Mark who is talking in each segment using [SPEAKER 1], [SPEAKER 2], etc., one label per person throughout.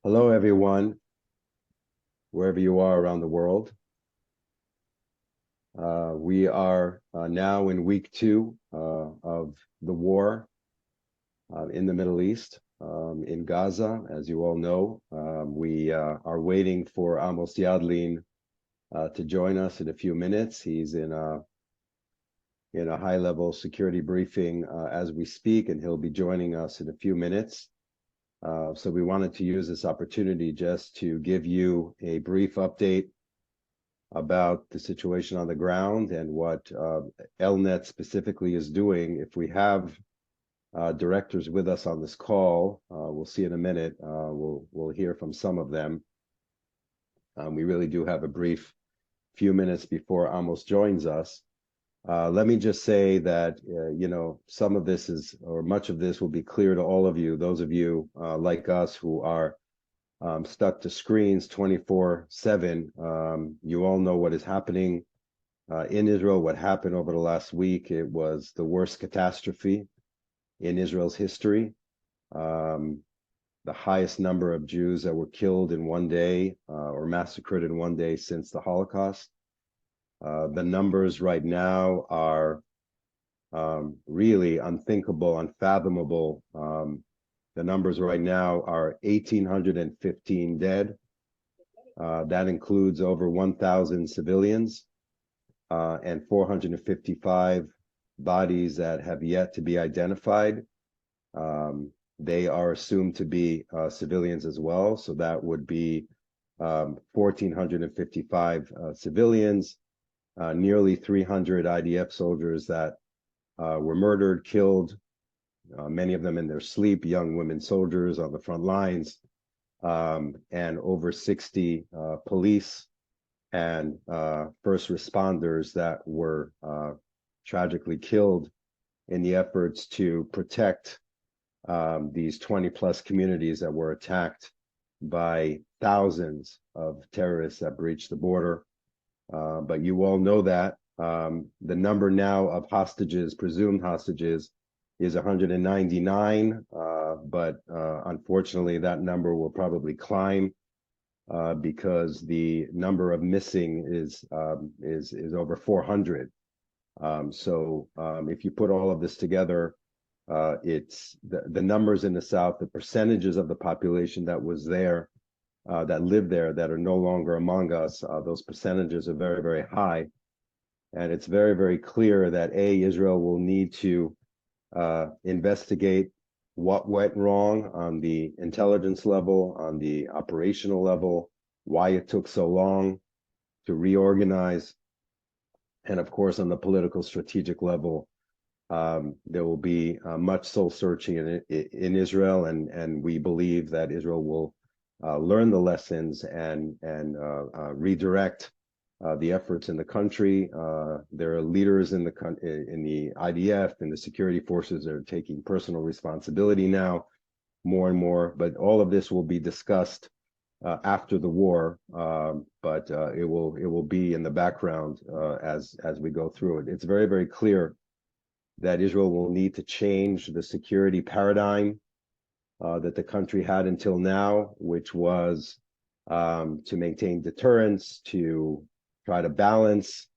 [SPEAKER 1] Hello, everyone, wherever you are around the world. We are now in week two of the war in the Middle East, in Gaza. As you all know, we are waiting for Amos Yadlin to join us in a few minutes. He's in a high-level security briefing as we speak, and he'll be joining us in a few minutes. So we wanted to use this opportunity just to give you a brief update about the situation on the ground and what ELNET specifically is doing. If we have directors with us on this call, we'll see in a minute. We'll hear from some of them. We really do have a brief few minutes before Amos joins us. Let me just say that, some of this is, or much of this will be clear to all of you, those of you like us who are stuck to screens 24/7. You all know what is happening in Israel, what happened over the last week. It was the worst catastrophe in Israel's history. The highest number of Jews that were killed in one day or massacred in one day since the Holocaust. The numbers right now are really unthinkable, unfathomable. The numbers right now are 1,815 dead. That includes over 1,000 civilians and 455 bodies that have yet to be identified. They are assumed to be civilians as well. So that would be 1,455 civilians, nearly 300 IDF soldiers that were murdered, killed, many of them in their sleep, young women soldiers on the front lines, and over 60 police and first responders that were tragically killed in the efforts to protect these 20 plus communities that were attacked by thousands of terrorists that breached the border. But you all know that the number now of hostages, presumed hostages, is 199, but unfortunately that number will probably climb because the number of missing is over 400. So if you put all of this together, it's the numbers in the South, the percentages of the population that was there, that live there, that are no longer among us, those percentages are very, very high. And it's very, very clear that Israel will need to investigate what went wrong on the intelligence level, on the operational level, why it took so long to reorganize. And of course, on the political strategic level, there will be much soul searching in Israel, and we believe that Israel will learn the lessons and redirect the efforts in the country. There are leaders in the IDF and the security forces that are taking personal responsibility now, more and more. But all of this will be discussed after the war, but it will be in the background as we go through it. It's very, very clear that Israel will need to change the security paradigm that the country had until now, which was to maintain deterrence, to try to balance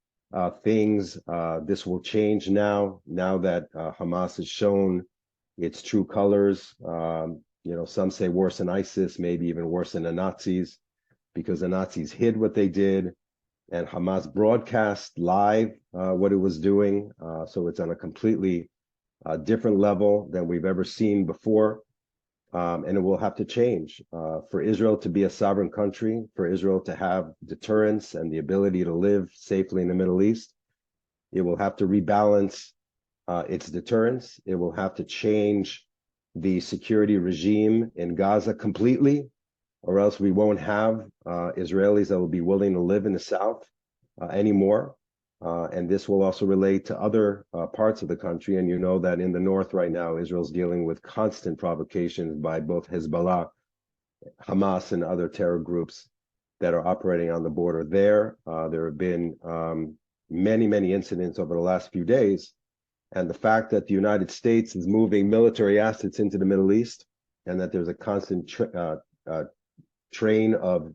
[SPEAKER 1] things. This will change now that Hamas has shown its true colors. Some say worse than ISIS, maybe even worse than the Nazis, because the Nazis hid what they did, and Hamas broadcast live what it was doing. So it's on a completely different level than we've ever seen before. And it will have to change for Israel to be a sovereign country, for Israel to have deterrence and the ability to live safely in the Middle East. It will have to rebalance its deterrence. It will have to change the security regime in Gaza completely, or else we won't have Israelis that will be willing to live in the South anymore. And this will also relate to other parts of the country. And you know that in the north right now, Israel's dealing with constant provocations by both Hezbollah, Hamas, and other terror groups that are operating on the border there. There have been many, many incidents over the last few days. And the fact that the United States is moving military assets into the Middle East, and that there's a constant train of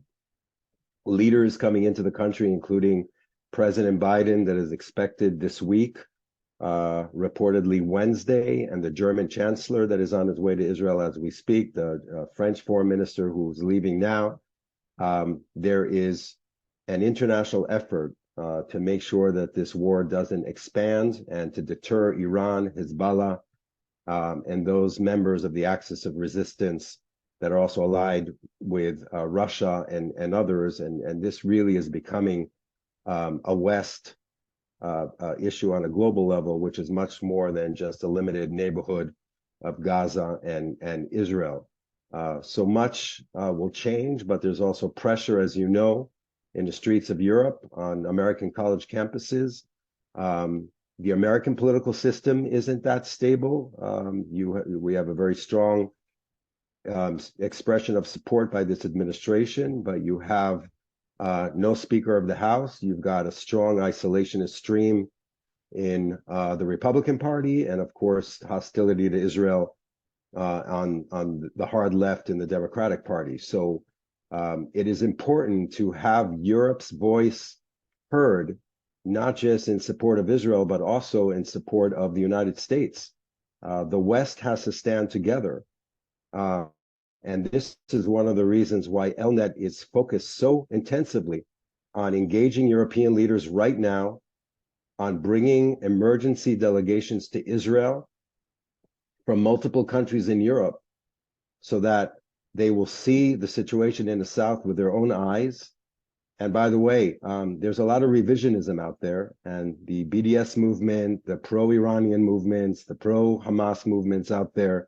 [SPEAKER 1] leaders coming into the country, including President Biden, that is expected this week, reportedly Wednesday, and the German Chancellor that is on his way to Israel as we speak, the French Foreign Minister who's leaving now. There is an international effort to make sure that this war doesn't expand and to deter Iran, Hezbollah, and those members of the axis of resistance that are also allied with Russia and others. And this really is becoming a West issue on a global level, which is much more than just a limited neighborhood of Gaza and Israel. So much will change, but there's also pressure, as you know, in the streets of Europe on American college campuses. The American political system isn't that stable. We have a very strong expression of support by this administration, but you have no Speaker of the House. You've got a strong isolationist stream in the Republican Party, and of course, hostility to Israel on the hard left in the Democratic Party. So it is important to have Europe's voice heard, not just in support of Israel, but also in support of the United States. The West has to stand together. And this is one of the reasons why ELNET is focused so intensively on engaging European leaders right now, on bringing emergency delegations to Israel from multiple countries in Europe, so that they will see the situation in the South with their own eyes. And by the way, there's a lot of revisionism out there, and the BDS movement, the pro-Iranian movements, the pro-Hamas movements out there,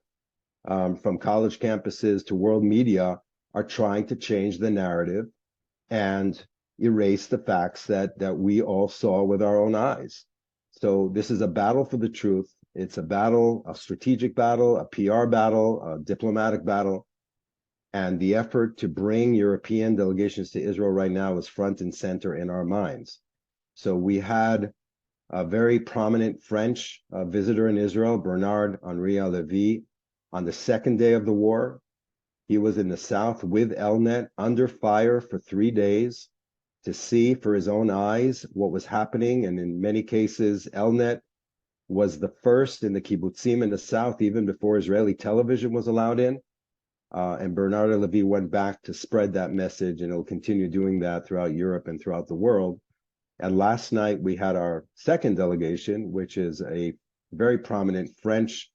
[SPEAKER 1] from college campuses to world media, are trying to change the narrative and erase the facts that we all saw with our own eyes. So this is a battle for the truth. It's a battle, a strategic battle, a PR battle, a diplomatic battle. And the effort to bring European delegations to Israel right now is front and center in our minds. So we had a very prominent French visitor in Israel, Bernard-Henri Lévy, on the second day of the war. He was in the South with ELNET under fire for 3 days to see for his own eyes what was happening. And in many cases, ELNET was the first in the kibbutzim in the South, even before Israeli television was allowed in. And Bernard Lévy went back to spread that message, and he'll continue doing that throughout Europe and throughout the world. And last night we had our second delegation, which is a very prominent French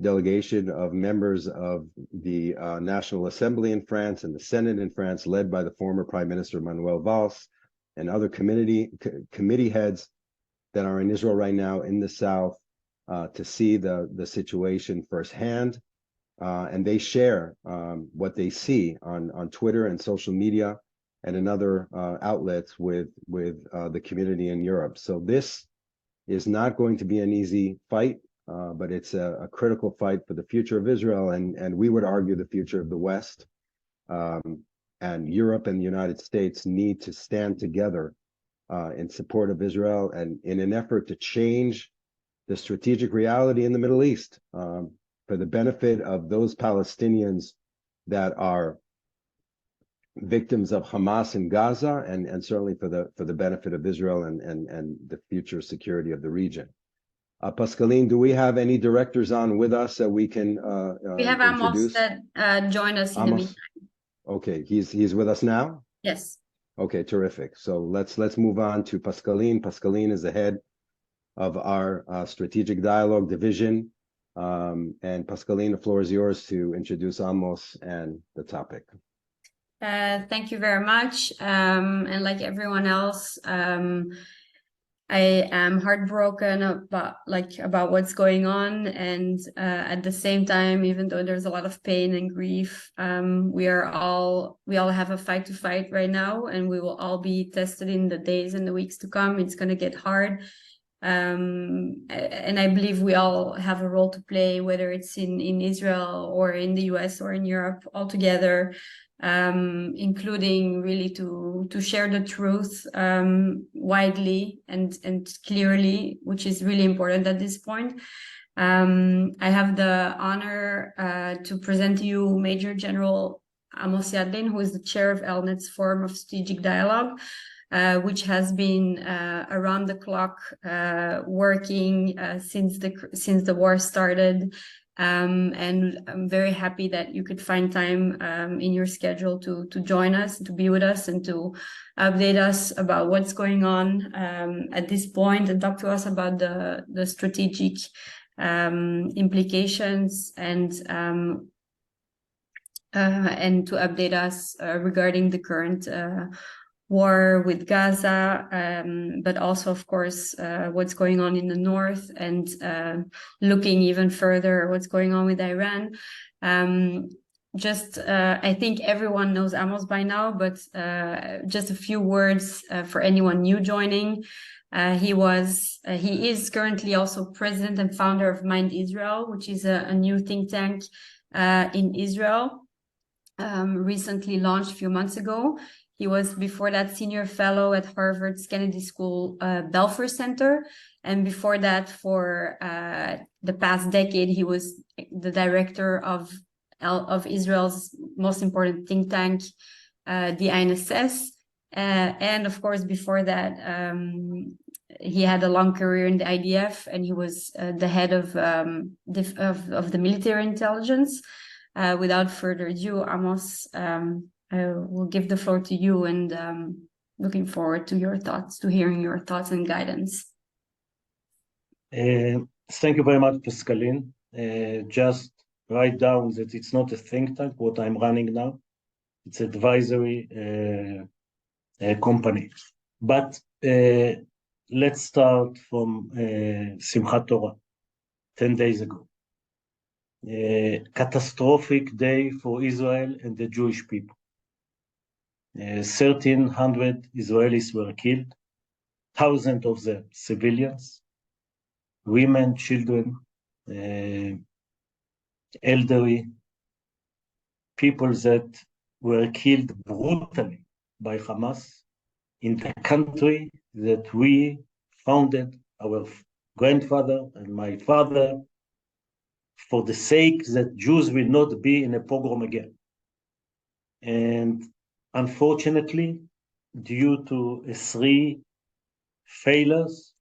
[SPEAKER 1] delegation of members of the National Assembly in France and the Senate in France, led by the former Prime Minister Manuel Valls and other committee heads that are in Israel right now in the South to see the situation firsthand. And they share what they see on Twitter and social media and in other outlets with the community in Europe. So this is not going to be an easy fight, but it's a critical fight for the future of Israel, and we would argue the future of the West. And Europe and the United States need to stand together in support of Israel and in an effort to change the strategic reality in the Middle East, for the benefit of those Palestinians that are victims of Hamas in Gaza, and certainly for the benefit of Israel and the future security of the region. Pascaline, do we have any directors on with us that we can
[SPEAKER 2] we have
[SPEAKER 1] introduce?
[SPEAKER 2] Amos that joined us in the meantime.
[SPEAKER 1] Okay, he's with us now?
[SPEAKER 2] Yes.
[SPEAKER 1] Okay, terrific. So let's move on to Pascaline. Pascaline is the head of our strategic dialogue division. And Pascaline, the floor is yours to introduce Amos and the topic.
[SPEAKER 2] Thank you very much. And like everyone else, I am heartbroken about what's going on, and at the same time, even though there's a lot of pain and grief, we all have a fight to fight right now, and we will all be tested in the days and the weeks to come. It's going to get hard. And I believe we all have a role to play, whether it's in Israel or in the US or in Europe altogether, including really to share the truth widely and clearly, which is really important at this point. I have the honor to present to you Major General Amos Yadlin, who is the chair of ELNET's Forum of Strategic Dialogue, which has been around the clock working since the war started. And I'm very happy that you could find time in your schedule to join us, to be with us, and to update us about what's going on at this point, and talk to us about the strategic implications, and to update us regarding the current war with Gaza, but also, of course, what's going on in the north, and looking even further what's going on with Iran. I think everyone knows Amos by now, but just a few words for anyone new joining. He is currently also president and founder of Mind Israel, which is a new think tank in Israel, recently launched a few months ago. He was before that senior fellow at Harvard's Kennedy School Belfer Center. And before that, for the past decade, he was the director of Israel's most important think tank, the INSS. And of course, before that, he had a long career in the IDF, and he was the head of the military intelligence. Without further ado, Amos, I will give the floor to you, and looking forward to hearing your thoughts and guidance.
[SPEAKER 3] Thank you very much, Pascaline. Just write down that it's not a think tank, what I'm running now. It's advisory company. But let's start from Simchat Torah, 10 days ago. Catastrophic day for Israel and the Jewish people. 1,300 Israelis were killed, thousands of them civilians, women, children, elderly, people that were killed brutally by Hamas in the country that we founded, our grandfather and my father, for the sake that Jews will not be in a pogrom again. And unfortunately, due to three failures,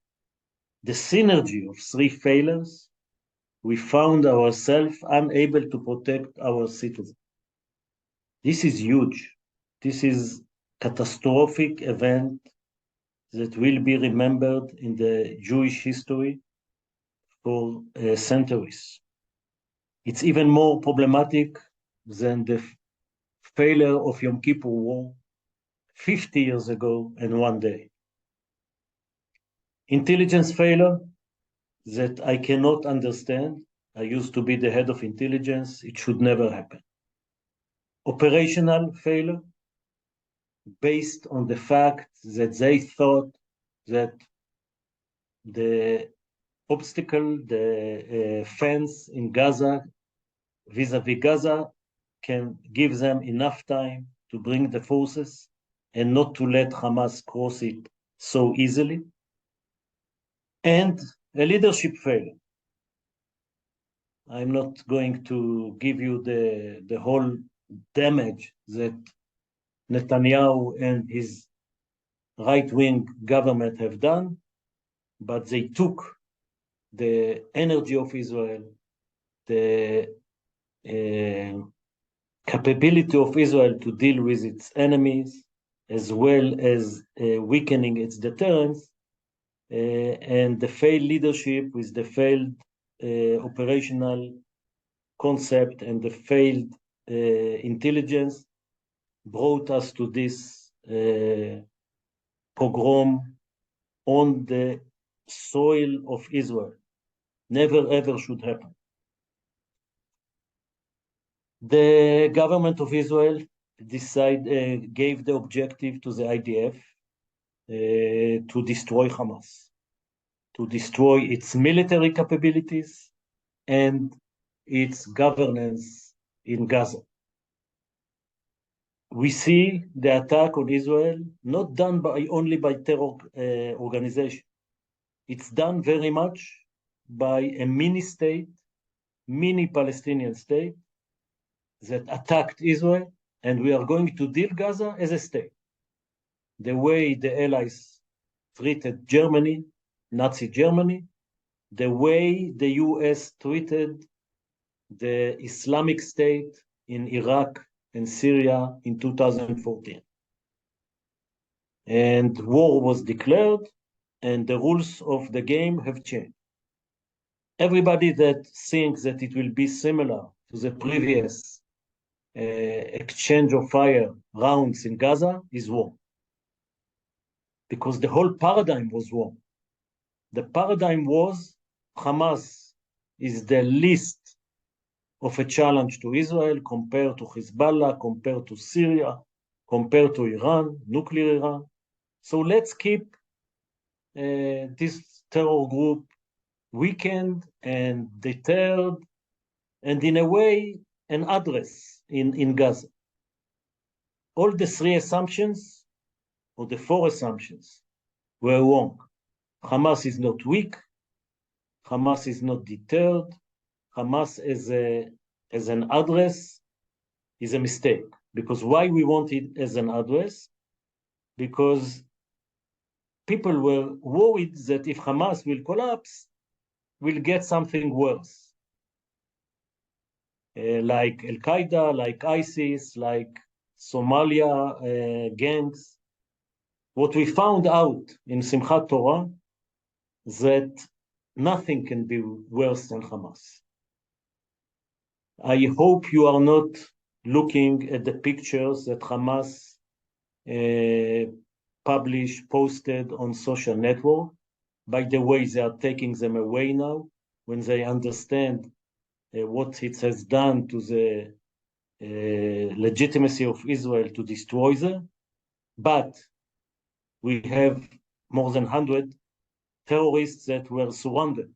[SPEAKER 3] the synergy of three failures, we found ourselves unable to protect our citizens. This is huge. This is catastrophic event that will be remembered in the Jewish history for centuries. It's even more problematic than the failure of Yom Kippur War 50 years ago and one day. Intelligence failure that I cannot understand. I used to be the head of intelligence. It should never happen. Operational failure based on the fact that they thought that the obstacle, the fence in Gaza, vis-a-vis Gaza, can give them enough time to bring the forces and not to let Hamas cross it so easily. And a leadership failure. I'm not going to give you the whole damage that Netanyahu and his right-wing government have done, but they took the energy of Israel, the capability of Israel to deal with its enemies, as well as weakening its deterrence, and the failed leadership with the failed operational concept and the failed intelligence brought us to this pogrom on the soil of Israel. Never ever should happen. The government of Israel gave the objective to the IDF to destroy Hamas, to destroy its military capabilities and its governance in Gaza. We see the attack on Israel not done only by terror organization. It's done very much by a mini Palestinian state that attacked Israel and we are going to deal Gaza as a state. The way the Allies treated Germany, Nazi Germany, the way the US treated the Islamic State in Iraq and Syria in 2014. And war was declared, and the rules of the game have changed. Everybody that thinks that it will be similar to the previous exchange of fire rounds in Gaza is wrong. Because the whole paradigm was wrong. The paradigm was Hamas is the least of a challenge to Israel compared to Hezbollah, compared to Syria, compared to Iran, nuclear Iran. So let's keep this terror group weakened and deterred, and in a way, an address in Gaza. All the three assumptions, or the four assumptions, were wrong. Hamas is not weak. Hamas is not deterred. Hamas as an address is a mistake. Because why we want it as an address? Because people were worried that if Hamas will collapse, we'll get something worse. Like Al-Qaeda, like ISIS, like Somalia gangs. What we found out in Simchat Torah that nothing can be worse than Hamas. I hope you are not looking at the pictures that Hamas posted on social network. By the way, they are taking them away now when they understand what it has done to the legitimacy of Israel to destroy them. But we have more than 100 terrorists that were surrounded.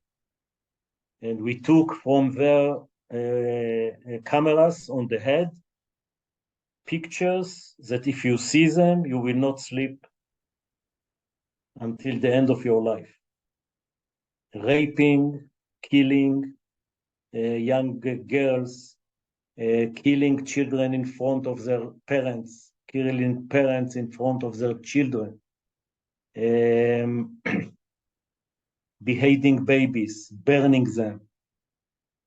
[SPEAKER 3] And we took from their cameras on the head pictures that if you see them, you will not sleep until the end of your life. Raping, killing young girls, killing children in front of their parents, killing parents in front of their children, beheading babies, burning them,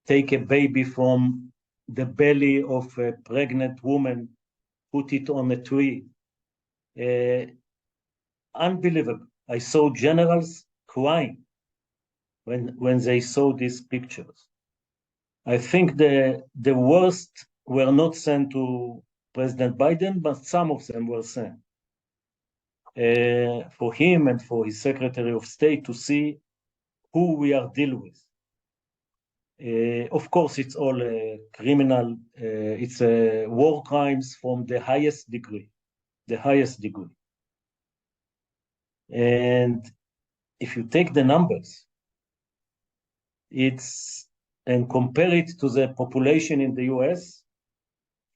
[SPEAKER 3] take a baby from the belly of a pregnant woman, put it on a tree. Unbelievable. I saw generals crying when they saw these pictures. I think the worst were not sent to President Biden, but some of them were sent for him and for his Secretary of State to see who we are dealing with. Of course, it's all criminal. It's war crimes from the highest degree, And if you take the numbers, and compare it to the population in the US,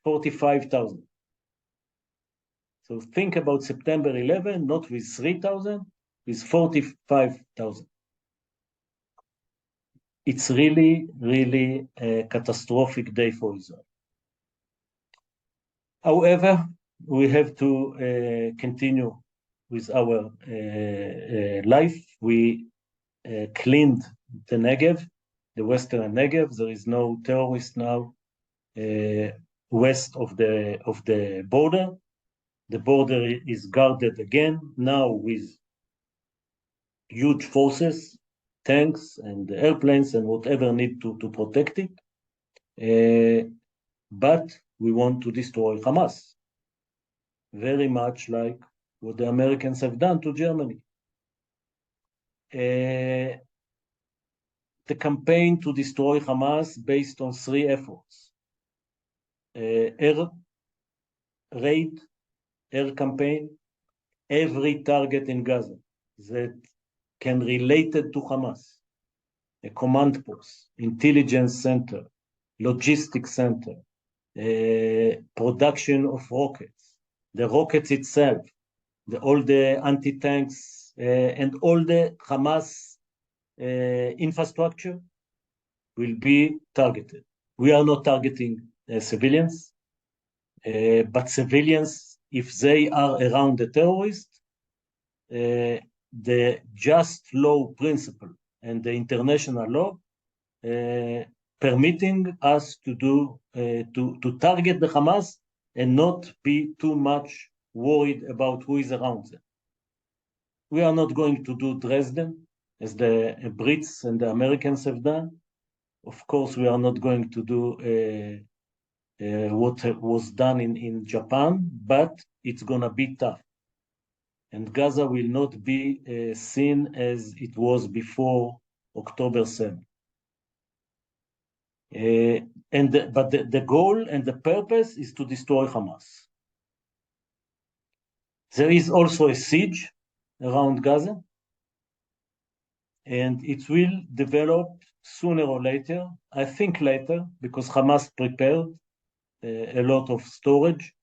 [SPEAKER 3] 45,000. So think about September 11, not with 3,000, with 45,000. It's really, really a catastrophic day for Israel. However, we have to continue with our life. We cleaned the Negev, the Western Negev. There is no terrorist now west of the border. The border is guarded again now with huge forces, tanks and airplanes and whatever need to protect it. But we want to destroy Hamas, very much like what the Americans have done to Germany. The campaign to destroy Hamas based on three efforts: air raid, air campaign, every target in Gaza that can relate it to Hamas, a command post, intelligence center, logistics center, production of rockets, the rockets itself, all the anti-tanks, and all the Hamas infrastructure will be targeted. We are not targeting civilians. But civilians, if they are around the terrorist, the just law principle and the international law permitting us to do to target the Hamas and not be too much worried about who is around them. We are not going to do Dresden as the Brits and the Americans have done. Of course, we are not going to do what was done in Japan, but it's going to be tough. And Gaza will not be seen as it was before October 7th. But the goal and the purpose is to destroy Hamas. There is also a siege around Gaza, and it will develop sooner or later. I think later, because Hamas prepared a lot of storage.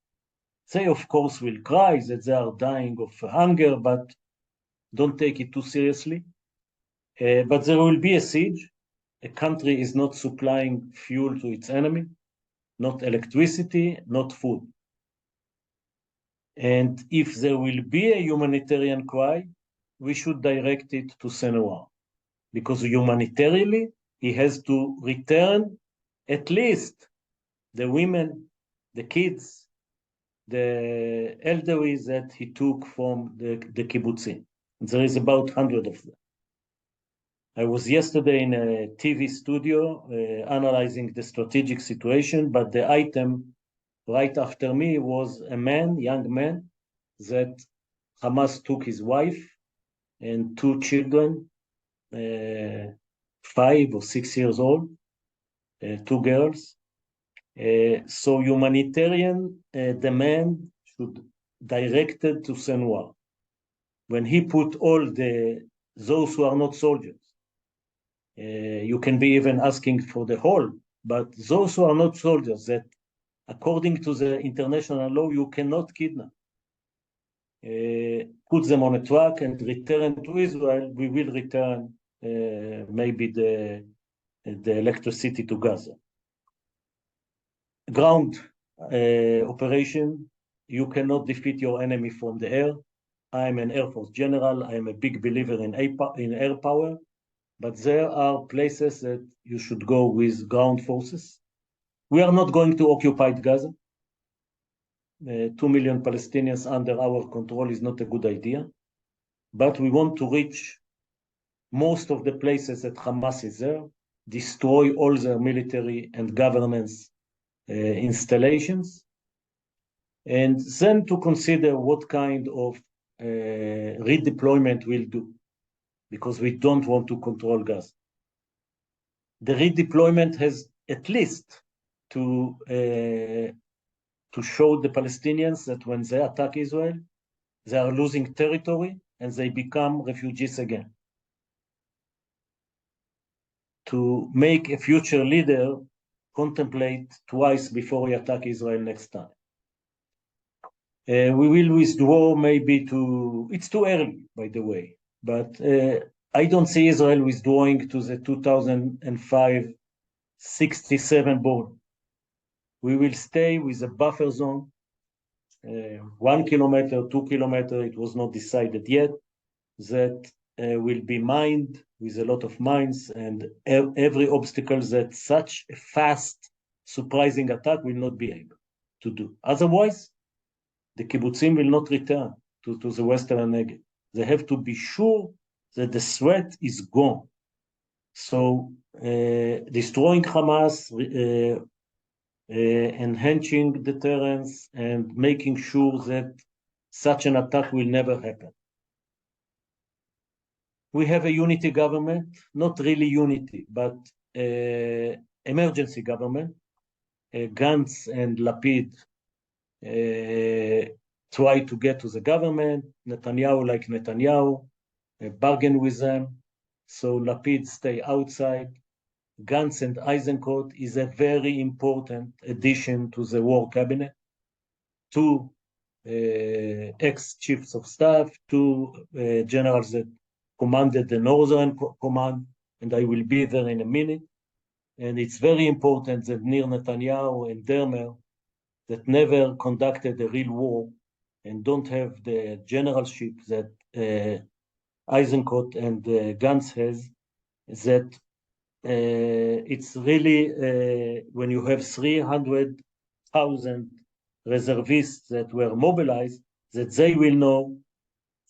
[SPEAKER 3] They, of course, will cry that they are dying of hunger, but don't take it too seriously. But there will be a siege. A country is not supplying fuel to its enemy, not electricity, not food. And if there will be a humanitarian cry, we should direct it to Sinwar, because humanitarily, he has to return at least the women, the kids, the elderly that he took from the kibbutzim. There is about 100 of them. I was yesterday in a TV studio analyzing the strategic situation, but the item right after me was a man, young man, that Hamas took his wife and 2 children, 5 or 6 years old, 2 girls. So humanitarian demand should directed to Sinwar. When he put all those who are not soldiers, you can be even asking for the whole, but those who are not soldiers that according to the international law, you cannot kidnap. Put them on a truck and return to Israel, we will return maybe the electricity to Gaza. Ground operation, you cannot defeat your enemy from the air. I'm an Air Force general. I am a big believer in air power, but there are places that you should go with ground forces. We are not going to occupy Gaza. 2 million Palestinians under our control is not a good idea, but we want to reach most of the places that Hamas is there, destroy all their military and governance installations, and then to consider what kind of redeployment we'll do, because we don't want to control Gaza. The redeployment has at least to show the Palestinians that when they attack Israel, they are losing territory and they become refugees again. To make a future leader contemplate twice before he attack Israel next time. We will withdraw maybe it's too early, by the way, but I don't see Israel withdrawing to the 2005-67 border. We will stay with a buffer zone, 1 kilometer, 2 kilometers, it was not decided yet, that will be mined with a lot of mines, and every obstacle that such a fast, surprising attack will not be able to do. Otherwise, the kibbutzim will not return to the Western Negev. They have to be sure that the threat is gone. So destroying Hamas, enhancing deterrence, and making sure that such an attack will never happen. We have a unity government, not really unity, but emergency government. Gantz and Lapid try to get to the government. Netanyahu, like Netanyahu, bargain with them. So Lapid stay outside. Gantz and Eisenkot is a very important addition to the war cabinet. 2 ex-chiefs of staff, 2 generals that commanded the Northern Command, and I will be there in a minute. And it's very important that Nir Netanyahu and Dermer that never conducted a real war and don't have the generalship that Eisenkot and Gantz has, that it's really when you have 300,000 reservists that were mobilized, that they will know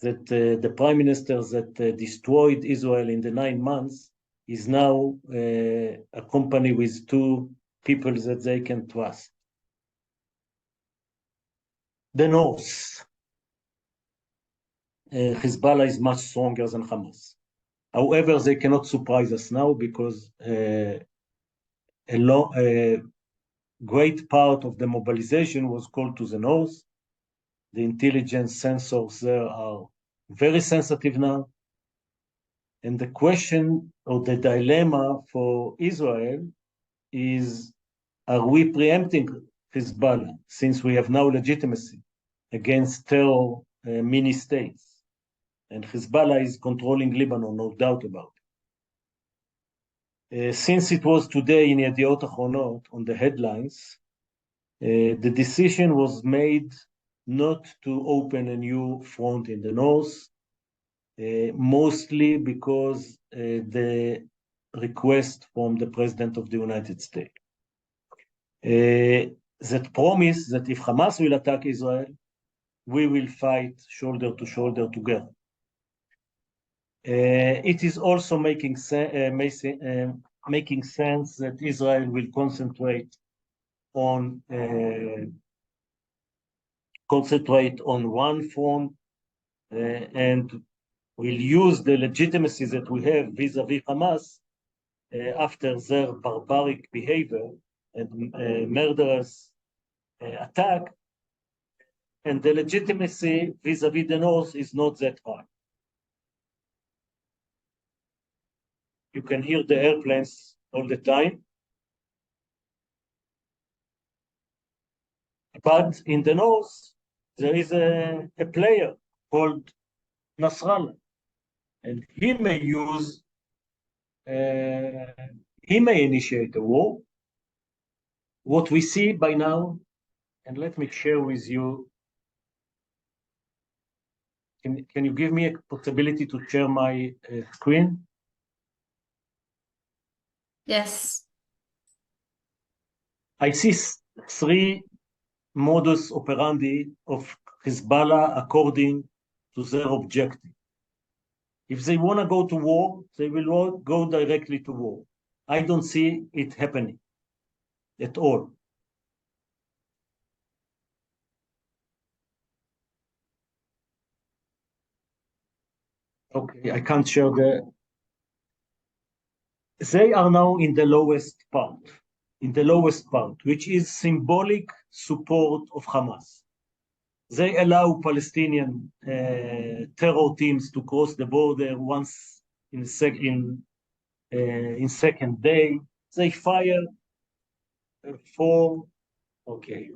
[SPEAKER 3] that the prime minister that destroyed Israel in the 9 months is now a company with 2 people that they can trust. The North. Hezbollah is much stronger than Hamas. However, they cannot surprise us now because a great part of the mobilization was called to the north. The intelligence sensors there are very sensitive now. And the question or the dilemma for Israel is, are we preempting Hezbollah since we have now legitimacy against terror mini-states? And Hezbollah is controlling Lebanon, no doubt about it. Since it was today in Yediot Achronot on the headlines, the decision was made not to open a new front in the north, mostly because the request from the President of the United States. That promise that if Hamas will attack Israel, we will fight shoulder to shoulder together. It is also making sense that Israel will concentrate on one front and will use the legitimacy that we have vis-a-vis Hamas after their barbaric behavior and murderous attack, and the legitimacy vis-a-vis the North is not that high. You can hear the airplanes all the time. But in the north, there is a player called Nasrallah, and he may initiate a war. What we see by now, and let me share with you, can you give me a possibility to share my screen?
[SPEAKER 2] Yes.
[SPEAKER 3] I see 3 modus operandi of Hezbollah according to their objective. If they want to go to war, they will go directly to war. I don't see it happening at all. Okay, I can't share they are now in the lowest part, which is symbolic support of Hamas. They allow Palestinian terror teams to cross the border once in second day. They fire 4. Okay.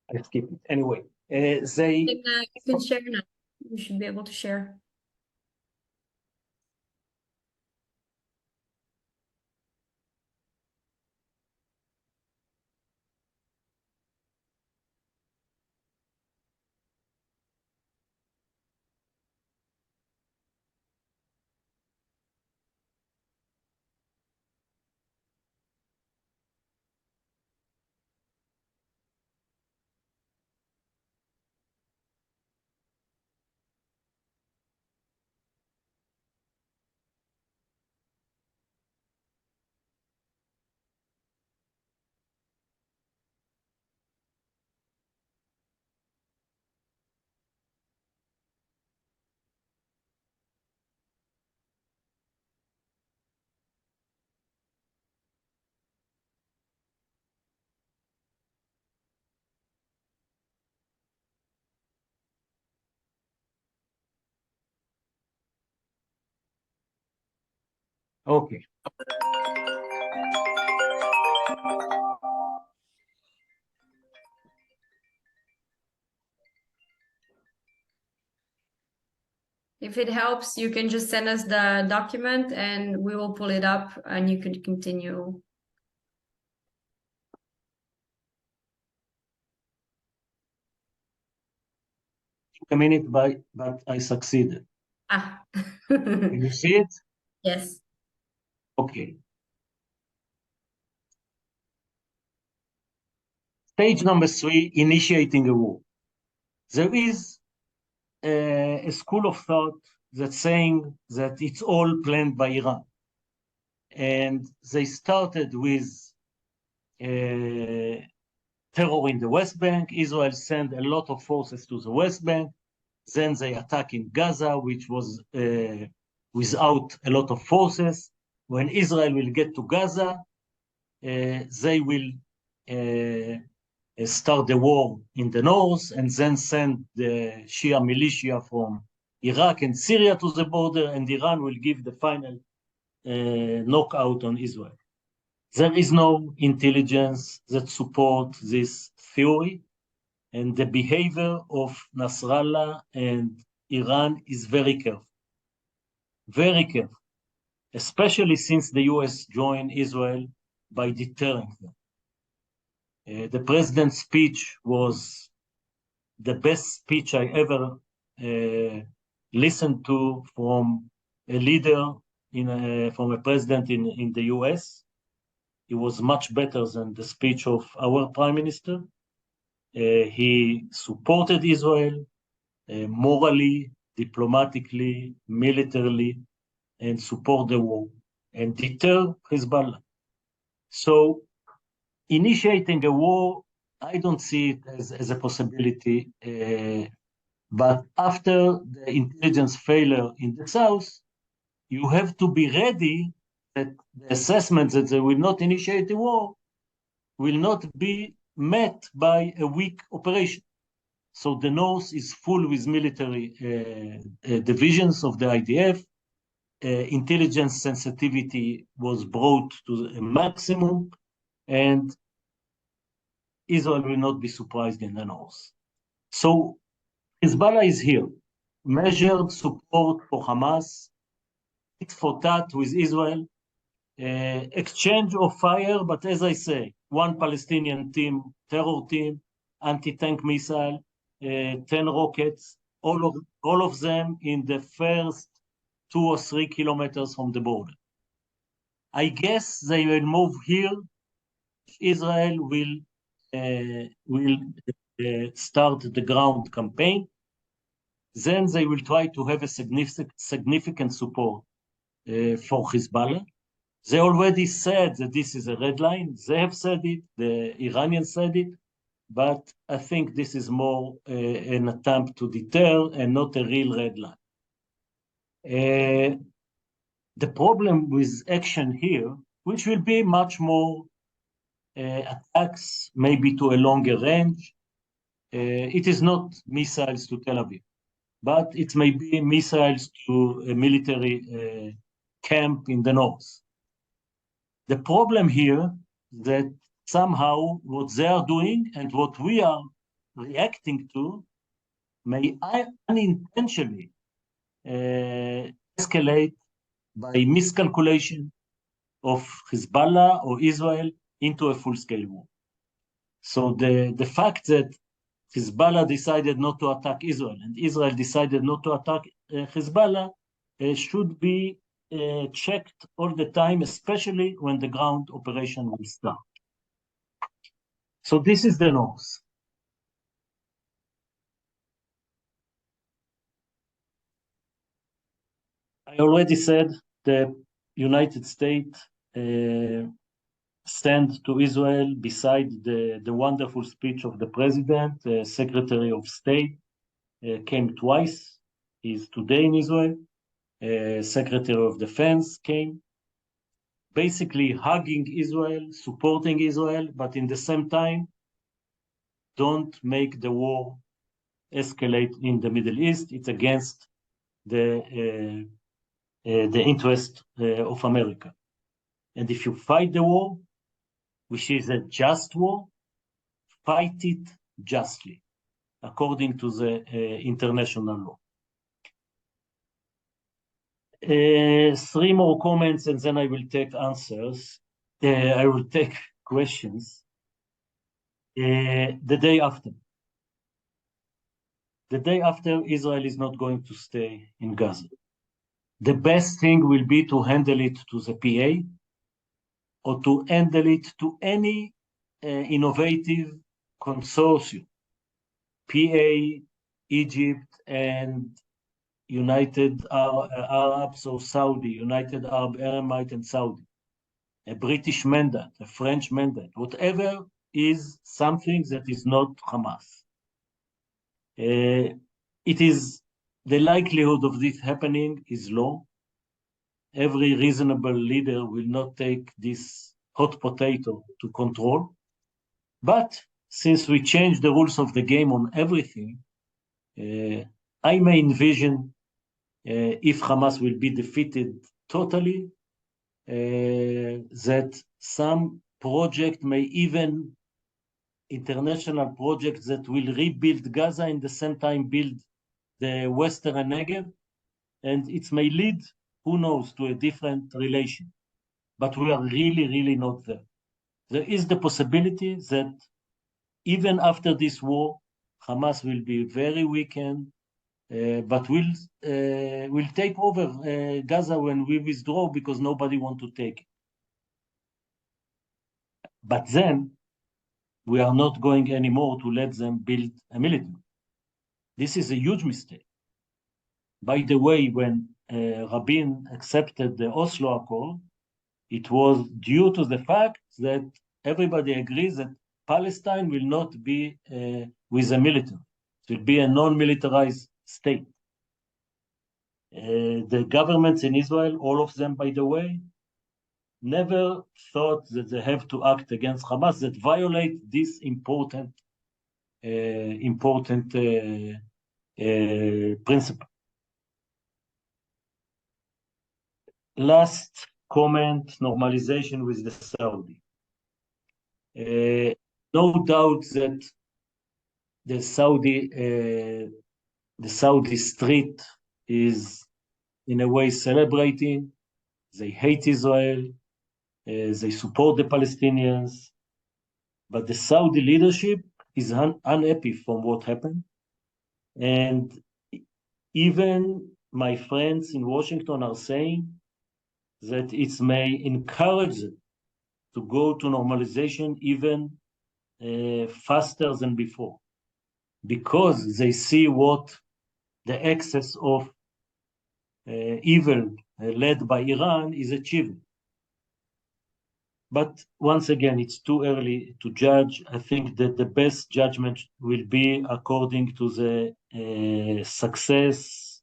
[SPEAKER 3] I skip it anyway.
[SPEAKER 2] You can share now. You should be able to share.
[SPEAKER 3] Okay.
[SPEAKER 2] If it helps, you can just send us the document and we will pull it up and you can continue.
[SPEAKER 3] A minute, but I succeeded.
[SPEAKER 2] Ah.
[SPEAKER 3] Can you see it?
[SPEAKER 2] Yes.
[SPEAKER 3] Okay. Stage number 3, initiating a war. There is a school of thought that's saying that it's all planned by Iran. And they started with terror in the West Bank. Israel sent a lot of forces to the West Bank. Then they attack in Gaza, which was without a lot of forces. When Israel will get to Gaza, they will start the war in the north and then send the Shia militia from Iraq and Syria to the border, and Iran will give the final knockout on Israel. There is no intelligence that supports this theory, and the behavior of Nasrallah and Iran is very careful, especially since the US joined Israel by deterring them. The president's speech was the best speech I ever listened to from a leader, from a president in the US. It was much better than the speech of our prime minister. He supported Israel morally, diplomatically, militarily, and support the war and deter Hezbollah. So initiating a war, I don't see it as a possibility. But after the intelligence failure in the south, you have to be ready that the assessment that they will not initiate the war will not be met by a weak operation. So the north is full with military divisions of the IDF. Intelligence sensitivity was brought to a maximum, and Israel will not be surprised in the north. So Hezbollah is here, measured support for Hamas, tit for tat with Israel, exchange of fire, but as I say, one Palestinian team, terror team, anti-tank missile, 10 rockets, all of them in the first 2 or 3 kilometers from the border. I guess they will move here. Israel will start the ground campaign. Then they will try to have a significant support for Hezbollah. They already said that this is a red line. They have said it, the Iranians said it, but I think this is more an attempt to deter and not a real red line. The problem with action here, which will be much more attacks, maybe to a longer range, it is not missiles to Tel Aviv, but it may be missiles to a military camp in the north. The problem here that somehow what they are doing and what we are reacting to may unintentionally escalate by miscalculation of Hezbollah or Israel into a full-scale war. So the fact that Hezbollah decided not to attack Israel and Israel decided not to attack Hezbollah should be checked all the time, especially when the ground operation will start. So this is the north. I already said the United States sent to Israel, beside the wonderful speech of the president, Secretary of State came twice. He's today in Israel. Secretary of Defense came, basically hugging Israel, supporting Israel, but in the same time, don't make the war escalate in the Middle East. It's against the interest of America. And if you fight the war, which is a just war, fight it justly, according to the international law. Three more comments and then I will take answers. I will take questions. The day after. The day after, Israel is not going to stay in Gaza. The best thing will be to handle it to the PA or to handle it to any innovative consortium, PA, Egypt, and United Arabs or Saudi, United Arab Emirates and Saudi, a British mandate, a French mandate, whatever is something that is not Hamas. It is the likelihood of this happening is low. Every reasonable leader will not take this hot potato to control. But since we changed the rules of the game on everything, I may envision if Hamas will be defeated totally, that some project may even international projects that will rebuild Gaza and at the same time build the Western Negev, and it may lead, who knows, to a different relation. But we are really, really not there. There is the possibility that even after this war, Hamas will be very weakened, but will take over Gaza when we withdraw because nobody wants to take it. But then we are not going anymore to let them build a military. This is a huge mistake. By the way, when Rabin accepted the Oslo Accord, it was due to the fact that everybody agrees that Palestine will not be with a military. It will be a non-militarized state. The governments in Israel, all of them, by the way, never thought that they have to act against Hamas that violate this important principle. Last comment, normalization with the Saudi. No doubt that the Saudi street is in a way celebrating. They hate Israel. They support the Palestinians. But the Saudi leadership is unhappy from what happened. And even my friends in Washington are saying that it may encourage them to go to normalization even faster than before, because they see what the excess of evil led by Iran is achieving. But once again, it's too early to judge. I think that the best judgment will be according to the success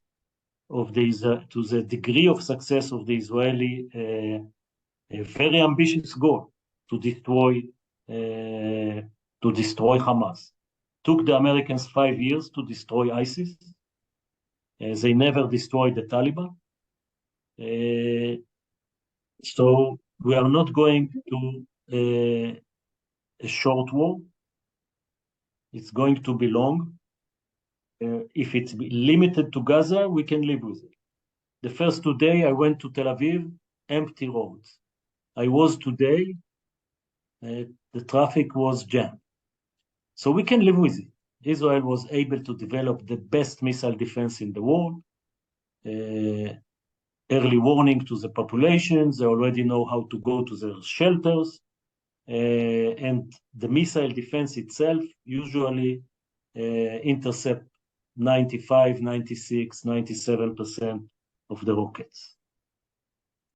[SPEAKER 3] of to the degree of success of the Israeli a very ambitious goal to destroy Hamas. Took the Americans 5 years to destroy ISIS. They never destroyed the Taliban. So we are not going to a short war. It's going to be long. If it's limited to Gaza, we can live with it. The first 2 days I went to Tel Aviv, empty roads. I was today, the traffic was jammed. So we can live with it. Israel was able to develop the best missile defense in the world. Early warning to the populations. They already know how to go to their shelters. And the missile defense itself usually intercept 95, 96, 97% of the rockets.